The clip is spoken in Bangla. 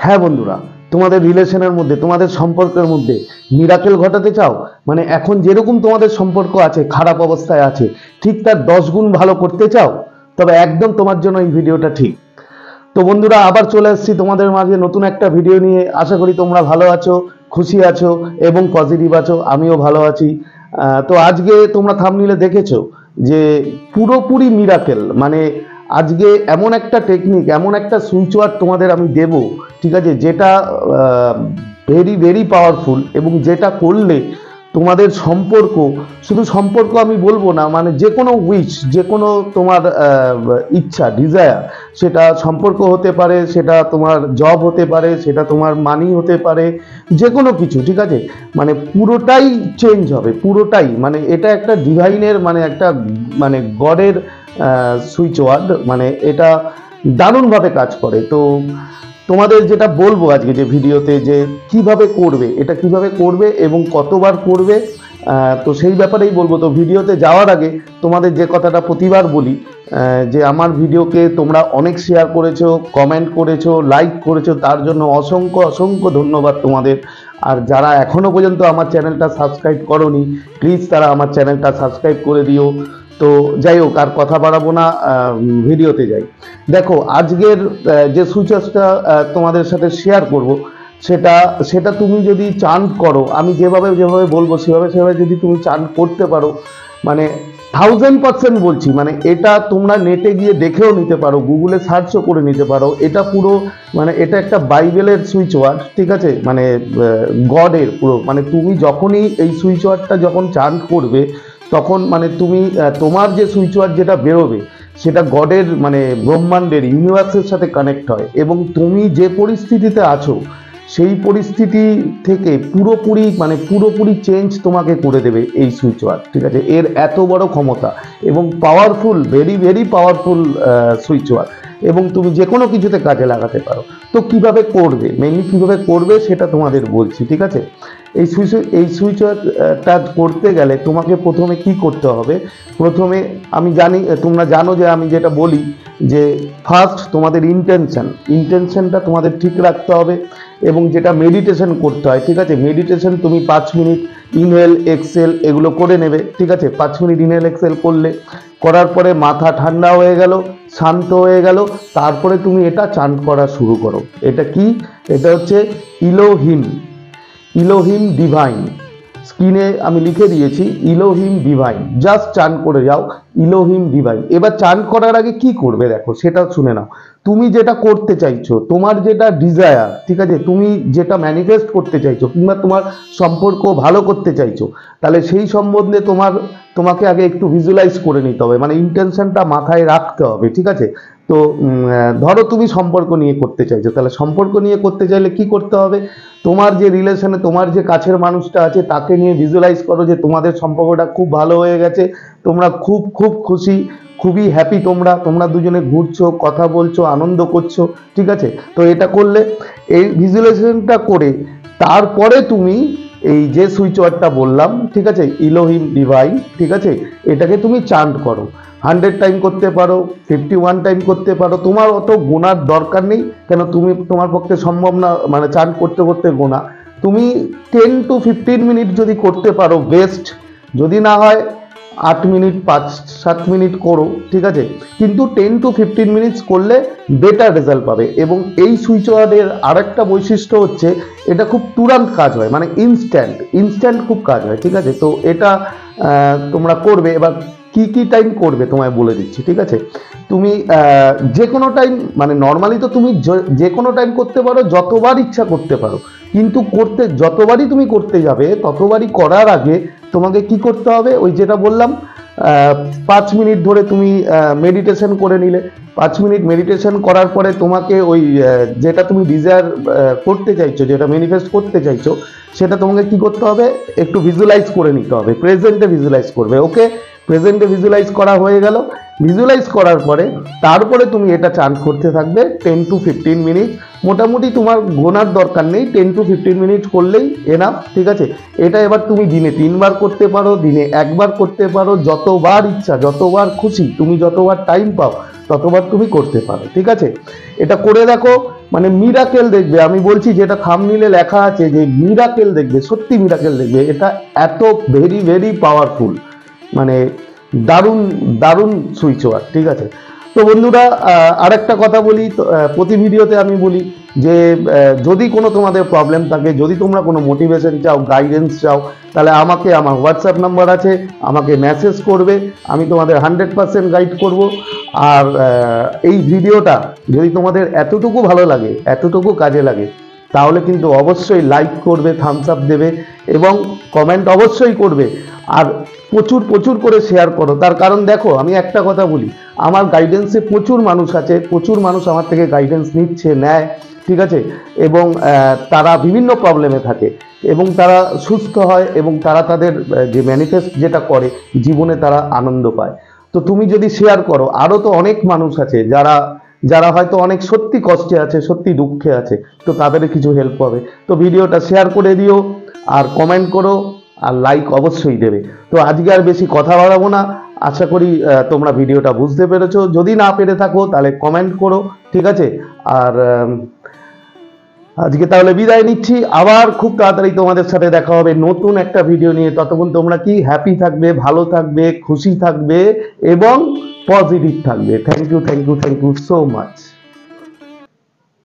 হ্যাঁ বন্ধুরা, তোমাদের রিলেশনের মধ্যে, তোমাদের সম্পর্কের মধ্যে মিরাকেল ঘটাতে চাও, মানে এখন যেরকম তোমাদের সম্পর্ক আছে, খারাপ অবস্থায় আছে, ঠিক তার 10 গুণ ভালো করতে চাও, তবে একদম তোমার জন্য এই ভিডিওটা ঠিক। তো বন্ধুরা, আবার চলে এসেছি তোমাদের মাঝে নতুন একটা ভিডিও নিয়ে। আশা করি তোমরা ভালো আছো, খুশি আছো এবং পজিটিভ আছো। আমিও ভালো আছি। তো আজকে তোমরা থাম্বনেইলে দেখেছো যে পুরোপুরি মিরাকেল, মানে আজকে এমন একটা টেকনিক, এমন একটা সুইচ ওয়ার্ড তোমাদের আমি দেব, ঠিক আছে, যেটা ভেরি ভেরি পাওয়ারফুল, এবং যেটা করলে তোমাদের সম্পর্ক, শুধু সম্পর্ক আমি বলবো না, মানে যে কোনো উইশ, যে কোনো তোমার ইচ্ছা, ডিজায়ার, সেটা সম্পর্ক হতে পারে, সেটা তোমার জব হতে পারে, সেটা তোমার মানি হতে পারে, যে কোনো কিছু, ঠিক আছে, মানে পুরোটাই চেঞ্জ হবে, পুরোটাই। মানে এটা একটা ডিভাইনের, মানে একটা, মানে গডের সুইচ ওয়ার্ড, মানে এটা দারুণভাবে কাজ করে। তো তোমাদের যেটা বলবো আজকে যে ভিডিওতে, যে কিভাবে করবে, এটা কিভাবে করবে এবং কতবার করবে, তো সেই ব্যাপারেই বলবো। তো ভিডিওতে যাওয়ার আগে তোমাদের যে কথাটা প্রতিবার বলি, যে আমার ভিডিওকে তোমরা অনেক শেয়ার করেছো, কমেন্ট করেছো, লাইক করেছো, তার জন্য অসংখ্য অসংখ্য ধন্যবাদ তোমাদের। আর যারা এখনো পর্যন্ত আমার চ্যানেলটা সাবস্ক্রাইব করোনি, প্লিজ তারা আমার চ্যানেলটা সাবস্ক্রাইব করে দিও। তো যাই হোক, আর কথা বাড়াবো না, ভিডিওতে যাই। দেখো, আজকের যে সুইচটা তোমাদের সাথে শেয়ার করব, সেটা সেটা তুমি যদি চান করো, আমি যেভাবে যেভাবে বলবো সেভাবে সেভাবে যদি তুমি চান করতে পারো, মানে 1000% বলছি, মানে এটা তোমরা নেটে গিয়ে দেখেও নিতে পারো, গুগলে সার্চও করে নিতে পারো। এটা পুরো, মানে এটা একটা বাইবেলের সুইচ ওয়ার্ড, ঠিক আছে, মানে গডের পুরো, মানে তুমি যখনই এই সুইচ ওয়ার্ডটা যখন চান করবে, তখন মানে তুমি তোমার যে সুইচ ওয়ার্ড যেটা বেরোবে, সেটা গডের, মানে ব্রহ্মাণ্ডের, ইউনিভার্সের সাথে কানেক্ট হয়, এবং তুমি যে পরিস্থিতিতে আছো সেই পরিস্থিতি থেকে পুরোপুরি, মানে পুরোপুরি চেঞ্জ তোমাকে করে দেবে এই সুইচ ওয়ার্ড, ঠিক আছে। এর এত বড় ক্ষমতা এবং powerful, very very powerful switch word, এবং তুমি যে কোনো কিছুতে কাজে লাগাতে পারো। তো কিভাবে করবে, মেনলি কিভাবে করবে সেটা তোমাদের বলছি, ঠিক আছে। এই সুইচ ওয়ার্ডটা করতে গেলে তোমাকে প্রথমে কি করতে হবে? প্রথমে, আমি জানি তোমরা জানো যে আমি যেটা বলি, যে ফার্স্ট তোমাদের ইন্টেনশনটা তোমাদের ঠিক রাখতে হবে, এবং যেটা মেডিটেশন করতে হয়, ঠিক আছে। মেডিটেশন তুমি 5 মিনিট ইনহেল এক্সেল এগুলো করে নেবে, ঠিক আছে। 5 মিনিট ইনহেল এক্সেল করার পরে মাথা ঠান্ডা হয়ে গেল, শান্ত হয়ে গেল, তারপরে তুমি এটা চান করা শুরু করো। এটা কি? এটা হচ্ছে ইলোহিম ডিভাইন। স্ক্রিনে আমি লিখে দিয়েছি ইলোহিম ডিভাইন, জাস্ট চান করে যাও ইলোহিম ডিভাইন। এবার চান করার আগে কি করবে দেখো, সেটা শুনে নাও। তুমি যেটা করতে চাইছো, তোমার যেটা ডিজায়ার, ঠিক আছে, তুমি যেটা ম্যানিফেস্ট করতে চাইছো, কিংবা তোমার সম্পর্ক ভালো করতে চাইছো, তাহলে সেই সম্বন্ধে তোমাকে আগে একটু ভিজুয়ালাইজ করে নিতে হবে, মানে ইন্টেনশনটা মাথায় রাখতে হবে, ঠিক আছে। তো ধরো তুমি সম্পর্ক নিয়ে করতে চাইছো, তাহলে সম্পর্ক নিয়ে করতে চাইলে কি করতে হবে? তোমার যে রিলেশনে, তোমার যে কাছের মানুষটা আছে, তাকে নিয়ে ভিজুয়ালাইজ করো যে তোমাদের সম্পর্কটা খুব ভালো হয়ে গেছে, তোমরা খুব খুব খুশি, খুবই হ্যাপি, তোমরা দুজনে ঘুরছো, কথা বলছো, আনন্দ করছো, ঠিক আছে। তো এটা করলে, এই ভিজুয়ালাইজেশনটা করে তারপরে তুমি এই যে সুইচ ওয়ার্ডটা বললাম, ঠিক আছে, ইলোহিম ডিভাইন, ঠিক আছে, এটাকে তুমি চান্ট করো। 100 টাইম করতে পারো, 51 টাইম করতে পারো, তোমার অত গোনার দরকার নেই, কেন তোমার পক্ষে সম্ভব না, মানে চান করতে করতে গোনা। তুমি 10 to 15 মিনিট যদি করতে পারো বেস্ট, যদি না হয় 8 মিনিট, 5-7 মিনিট করো, ঠিক আছে, কিন্তু 10 to 15 মিনিটস করলে বেটার রেজাল্ট পাবে। এবং এই সুইচ ওয়ার্ডের আরেকটা বৈশিষ্ট্য হচ্ছে, এটা খুব তুরান্ত কাজ হয়, মানে ইনস্ট্যান্ট খুব কাজ হয়, ঠিক আছে। তো এটা তোমরা করবে। এবার কি টাইম করবে তোমায় বলে দিচ্ছি, ঠিক আছে। তুমি যে কোনো টাইম, মানে নর্মালি তো তুমি যে কোনো টাইম করতে পারো, যতবার ইচ্ছা করতে পারো, কিন্তু যতবারই তুমি করতে যাবে, ততবারই করার আগে তোমাকে কি করতে হবে? ওই যেটা বললাম, 5 মিনিট ধরে তুমি মেডিটেশন করে নিলে। 5 মিনিট মেডিটেশন করার পরে তোমাকে ওই যেটা তুমি ডিজায়ার করতে চাইছো, যেটা ম্যানিফেস্ট করতে চাইছো, সেটা তোমাকে কি করতে হবে? একটু ভিজুয়ালাইজ করে নিতে হবে, প্রেজেন্টে ভিজুয়ালাইজ করবে। ওকে, প্রেজেন্টে ভিজুয়ালাইজ করা হয়ে গেল। ভিজুয়ালাইজ করার পরে তারপরে তুমি এটা চান করতে থাকবে 10 to 15 মিনিট। মোটামুটি তোমার গোনার দরকার নেই, 10 to 15 মিনিট করলেই এনাফ, ঠিক আছে। এটা এবার তুমি দিনে 3 বার করতে পারো, দিনে 1 বার করতে পারো, যতবার ইচ্ছা, যতবার খুশি, তুমি যতবার টাইম পাও ততবার তুমি করতে পারো। ঠিক আছে, এটা করে দেখো, মানে মিরাকেল দেখবে। আমি বলছি যেটা থাম্বনেইলে লেখা আছে যে মিরাকেল দেখবে, সত্যি মিরাকেল দেখবে। এটা এত ভেরি ভেরি পাওয়ারফুল, মানে দারুণ দারুণ সুইচ ওয়ার্ড। ঠিক আছে, তো বন্ধুরা আরেকটা কথা বলি, প্রতি ভিডিওতে আমি বলি যে যদি কোনো তোমাদের প্রবলেম থাকে, যদি তোমরা কোনো মোটিভেশন চাও, গাইডেন্স চাও, তাহলে আমাকে, আমার হোয়াটসঅ্যাপ নাম্বার আছে, আমাকে মেসেজ করবে, আমি তোমাদের 100% গাইড করব। আর এই ভিডিওটা যদি তোমাদের এতটুকু ভালো লাগে, এতটুকু কাজে লাগে, তাহলে কিন্তু অবশ্যই লাইক করবে, থামস আপ দেবে এবং কমেন্ট অবশ্যই করবে। আর প্রচুর প্রচুর করে শেয়ার করো। তার কারণ দেখো, আমি একটা কথা বলি, আমার গাইডেন্সে প্রচুর মানুষ আছে, প্রচুর মানুষ আমার থেকে গাইডেন্স নিচ্ছে, নেয়। ঠিক আছে, এবং তারা বিভিন্ন প্রবলেমে থাকে এবং তারা সুস্থ হয় এবং তারা তাদের যে ম্যানিফেস্ট যেটা করে জীবনে তারা আনন্দ পায়। তো তুমি যদি শেয়ার করো, আরও তো অনেক মানুষ আছে যারা যারা হয়তো অনেক সত্যি কষ্টে আছে, সত্যি দুঃখে আছে, তো তাদের কিছু হেল্প হবে। তো ভিডিওটা শেয়ার করে দিও আর কমেন্ট করো আর লাইক অবশ্যই দেবে। তো আজকে আর বেশি কথা বাড়াবো না, আশা করি তোমরা ভিডিওটা বুঝতে পেরেছো। যদি না পেরে থাকো তাহলে কমেন্ট করো। ঠিক আছে, আর আজকে তাহলে বিদায় নিচ্ছি। আবার খুব তাড়াতাড়ি তোমাদের সাথে দেখা হবে নতুন একটা ভিডিও নিয়ে। ততক্ষণ তোমরা কি হ্যাপি থাকবে, ভালো থাকবে, খুশি থাকবে এবং পজিটিভ থাকবে। Thank you, thank you, thank you so much.